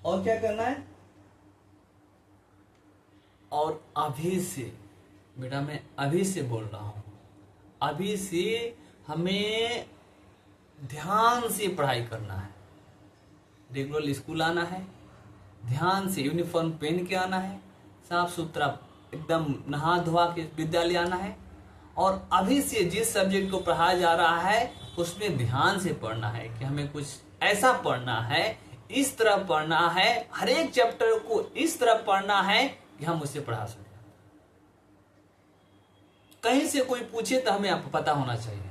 और क्या करना है, और अभी से, बेटा मैं अभी से बोल रहा हूं, अभी से हमें ध्यान से पढ़ाई करना है। रेगुलर स्कूल आना है, ध्यान से यूनिफॉर्म पहन के आना है, साफ सुथरा एकदम नहा धोवा के विद्यालय आना है। और अभी से जिस सब्जेक्ट को पढ़ाया जा रहा है उसमें ध्यान से पढ़ना है कि हमें कुछ ऐसा पढ़ना है, इस तरह पढ़ना है, हर एक चैप्टर को इस तरह पढ़ना है कि हम उसे पढ़ा सकें। कहीं से कोई पूछे तो हमें आपको पता होना चाहिए,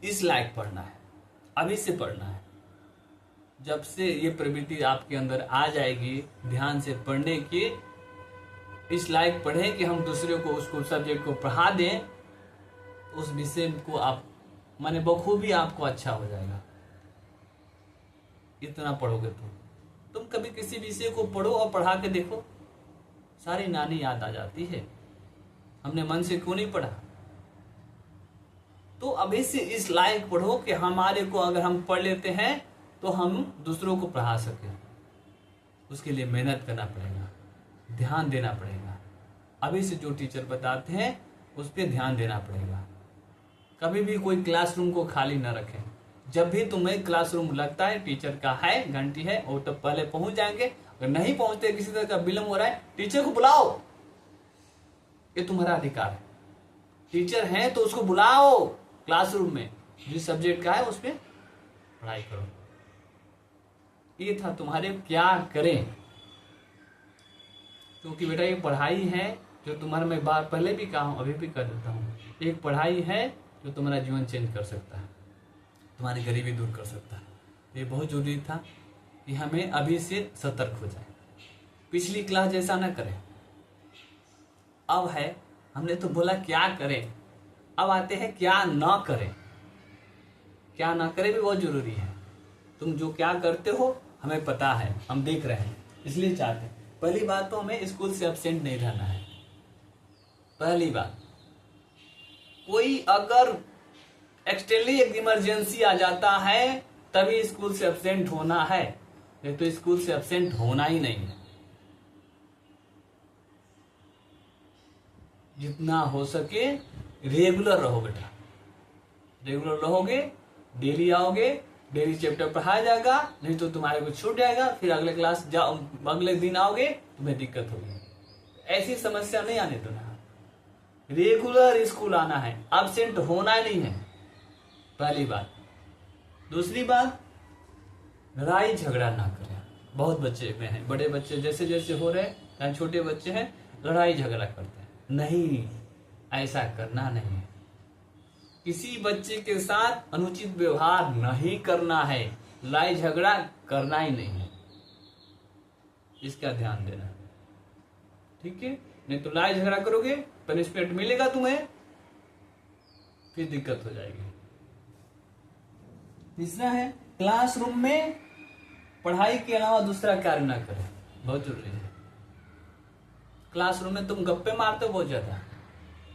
इस लायक पढ़ना है, अभी से पढ़ना है। जब से ये प्रवृत्ति आपके अंदर आ जाएगी ध्यान से पढ़ने की, इस लायक पढ़ें कि हम दूसरे को उसको सब्जेक्ट को पढ़ा दें, उस विषय को आप माने बखूबी आपको अच्छा हो जाएगा। इतना पढ़ोगे तो तुम कभी किसी विषय को पढ़ो और पढ़ा के देखो, सारी नानी याद आ जाती है, हमने मन से क्यों नहीं पढ़ा। तो अभी से इस लायक पढ़ो कि हमारे को अगर हम पढ़ लेते हैं तो हम दूसरों को पढ़ा सके। उसके लिए मेहनत करना पड़ेगा, ध्यान देना पड़ेगा। अभी से जो टीचर बताते हैं उस पर ध्यान देना पड़ेगा। कभी भी कोई क्लासरूम को खाली न रखें। जब भी तुम्हें क्लासरूम लगता है टीचर का है, घंटी है, और तब पहले पहुंच जाएंगे। अगर नहीं पहुंचते, किसी तरह का विलंब हो रहा है, टीचर को बुलाओ, ये तुम्हारा अधिकार है। टीचर है तो उसको बुलाओ क्लासरूम में, जिस सब्जेक्ट का है उस पर पढ़ाई करो। ये था तुम्हारे क्या करें, क्योंकि बेटा ये पढ़ाई है जो तुम्हारा, मैं बार पहले भी कहा हूं, अभी भी कर देता हूं, एक पढ़ाई है जो तुम्हारा जीवन चेंज कर सकता है, तुम्हारी गरीबी दूर कर सकता है। ये बहुत जरूरी था कि हमें अभी से सतर्क हो जाए, पिछली क्लास जैसा ना करें। अब है, हमने तो बोला क्या करें, अब आते हैं क्या ना करें। क्या ना करें भी बहुत जरूरी है। तुम जो क्या करते हो हमें पता है, हम देख रहे हैं, इसलिए चाहते हैं। पहली बात तो हमें स्कूल से एब्सेंट नहीं रहना है। पहली बात, कोई अगर एक्सटर्नली एक इमरजेंसी आ जाता है तभी स्कूल से एब्सेंट होना है, नहीं तो स्कूल से एब्सेंट होना ही नहीं है। जितना हो सके रेगुलर रहो बेटा, रेगुलर रहोगे, डेली आओगे, डेली चैप्टर पढ़ाया जाएगा, नहीं तो तुम्हारे को छूट जाएगा, फिर अगले क्लास जाओ, अगले दिन आओगे तुम्हें दिक्कत होगी। ऐसी समस्या नहीं आने देना, रेगुलर स्कूल आना है, एब्सेंट होना नहीं है, पहली बात। दूसरी बात, लड़ाई झगड़ा ना करें। बहुत बच्चे में है, बड़े बच्चे जैसे जैसे हो रहे हैं, छोटे बच्चे हैं, लड़ाई झगड़ा करते हैं। नहीं, ऐसा करना नहीं। किसी बच्चे के साथ अनुचित व्यवहार नहीं करना है, लड़ाई झगड़ा करना ही नहीं है, इसका ध्यान देना, ठीक है। नहीं तो लड़ाई झगड़ा करोगे, पनिशमेंट मिलेगा तुम्हें, फिर दिक्कत हो जाएगी। तीसरा है, क्लासरूम में पढ़ाई के अलावा दूसरा कार्य ना करें, बहुत जरूरी है। क्लासरूम में तुम गप्पे मारते हो बहुत ज्यादा,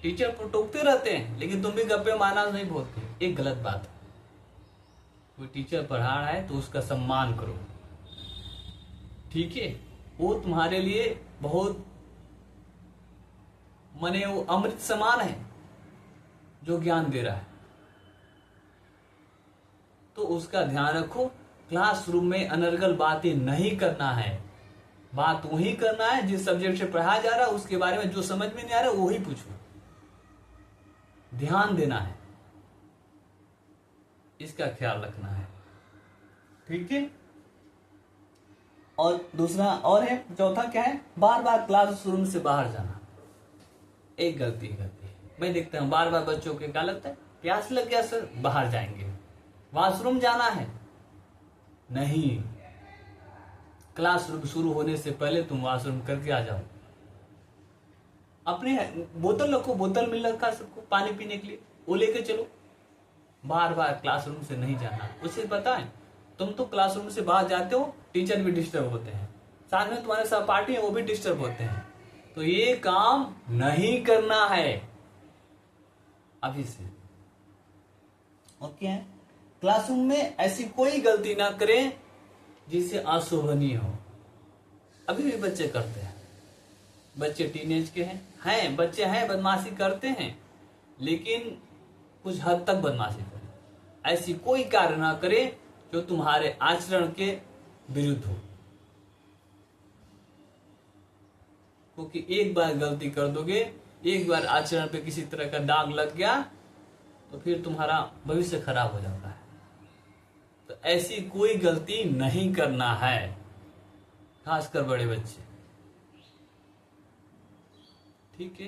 टीचर को टोकते रहते हैं, लेकिन तुम भी गप्पे मारना नहीं बोलते, एक गलत बात है। कोई टीचर पढ़ा रहा है तो उसका सम्मान करो, ठीक है। वो तुम्हारे लिए बहुत माने वो अमृत समान है जो ज्ञान दे रहा है, तो उसका ध्यान रखो। क्लासरूम में अनर्गल बातें नहीं करना है, बात वही करना है जिस सब्जेक्ट से पढ़ाया जा रहा है उसके बारे में जो समझ में नहीं आ रहा वही पूछो, ध्यान देना है, इसका ख्याल रखना है, ठीक है। और दूसरा और है, चौथा क्या है, बार बार क्लासरूम से बाहर जाना, एक गलती करती है। मैं देखता हूं बार बार बच्चों के क्या लगता है, प्यास लग गया सर, बाहर जाएंगे, वॉशरूम जाना है, नहीं, क्लासरूम शुरू होने से पहले तुम वॉशरूम करके आ जाओ। अपने बोतल रखो, बोतल मिल रखा सबको पानी पीने के लिए, वो लेके चलो। बार बार क्लासरूम से नहीं जाना। उसे पता है तुम तो क्लासरूम से बाहर जाते हो, टीचर भी डिस्टर्ब होते हैं, साथ में तुम्हारे सहपाठी है वो भी डिस्टर्ब होते हैं, तो ये काम नहीं करना है अभी से। और क्या है, क्लासरूम में ऐसी कोई गलती ना करें जिससे अशोभनीय हो, अभी भी बच्चे करते हैं, बच्चे टीनेज के हैं बच्चे हैं, बदमाशी करते हैं, लेकिन कुछ हद तक बदमाशी करें। ऐसी कोई कार्य ना करे जो तुम्हारे आचरण के विरुद्ध हो, क्योंकि एक बार गलती कर दोगे, एक बार आचरण पे किसी तरह का दाग लग गया तो फिर तुम्हारा भविष्य खराब हो जाता है। तो ऐसी कोई गलती नहीं करना है, खासकर बड़े बच्चे। ठीक है,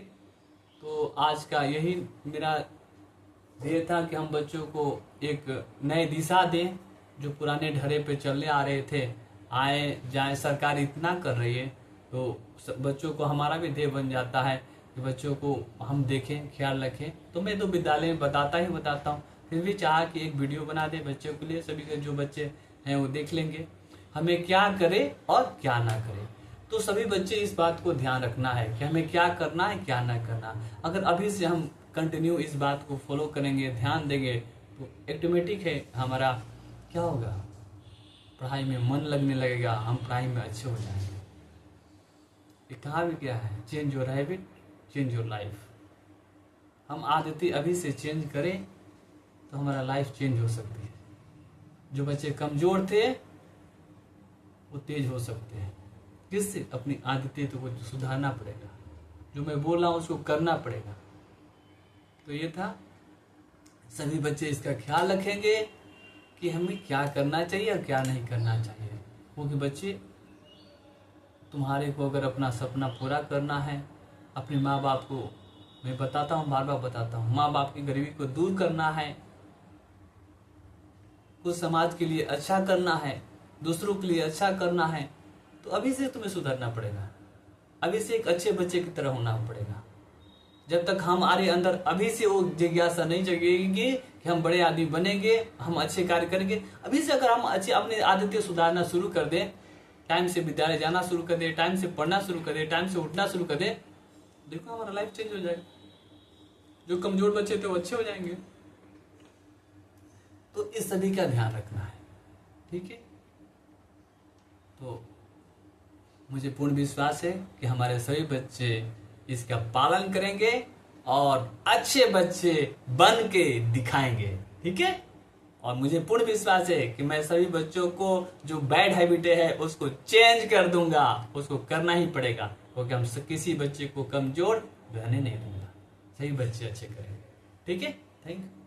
तो आज का यही मेरा ध्येय था कि हम बच्चों को एक नई दिशा दें। जो पुराने ढरे पे चले आ रहे थे, आए जाए, सरकार इतना कर रही है, तो बच्चों को हमारा भी ध्येय बन जाता है कि बच्चों को हम देखें, ख्याल रखें। तो मैं तो विद्यालय में बताता हूँ, फिर भी चाहा कि एक वीडियो बना दे बच्चों के लिए, सभी के जो बच्चे हैं वो देख लेंगे हमें क्या करे और क्या ना करे। तो सभी बच्चे इस बात को ध्यान रखना है कि हमें क्या करना है, क्या ना करना। अगर अभी से हम कंटिन्यू इस बात को फॉलो करेंगे, ध्यान देंगे, तो ऑटोमेटिक है हमारा क्या होगा, पढ़ाई में मन लगने लगेगा, हम पढ़ाई में अच्छे हो जाएंगे। ये कहा भी क्या है, change your habit change your life. हम आदतें अभी से चेंज करें तो हमारा लाइफ चेंज हो सकती है। जो बच्चे कमजोर थे वो तेज हो सकते हैं, किससे? अपनी आदतें तो वो सुधारना पड़ेगा, जो मैं बोल रहा हूं उसको करना पड़ेगा। तो ये था, सभी बच्चे इसका ख्याल रखेंगे कि हमें क्या करना चाहिए और क्या नहीं करना चाहिए। क्योंकि बच्चे, तुम्हारे को अगर अपना सपना पूरा करना है, अपने माँ बाप को, मैं बताता हूँ, बार बार बताता हूँ, माँ बाप की गरीबी को दूर करना है, कुछ समाज के लिए अच्छा करना है, दूसरों के लिए अच्छा करना है, तो अभी से तुम्हें सुधरना पड़ेगा, अभी से एक अच्छे बच्चे की तरह होना पड़ेगा। जब तक हमारे अंदर अभी से वो जिज्ञासा नहीं जगेगी कि हम बड़े आदमी बनेंगे, हम अच्छे कार्य करेंगे, अभी से अगर हम अच्छे अपनी आदतें सुधारना शुरू कर दें, टाइम से विद्यालय जाना शुरू कर दे, टाइम से पढ़ना शुरू कर दे, टाइम से उठना शुरू कर दे, देखो हमारा लाइफ चेंज हो जाएगा। जो कमजोर बच्चे थे वो अच्छे हो जाएंगे। तो इस सभी का ध्यान रखना है, ठीक है। तो मुझे पूर्ण विश्वास है कि हमारे सभी बच्चे इसका पालन करेंगे और अच्छे बच्चे बन के दिखाएंगे, ठीक है। और मुझे पूर्ण विश्वास है कि मैं सभी बच्चों को जो बैड हैबिट है उसको चेंज कर दूंगा, उसको करना ही पड़ेगा, क्योंकि हम किसी बच्चे को कमजोर रहने नहीं दूंगा, सही बच्चे अच्छे करेंगे, ठीक है। Thank you.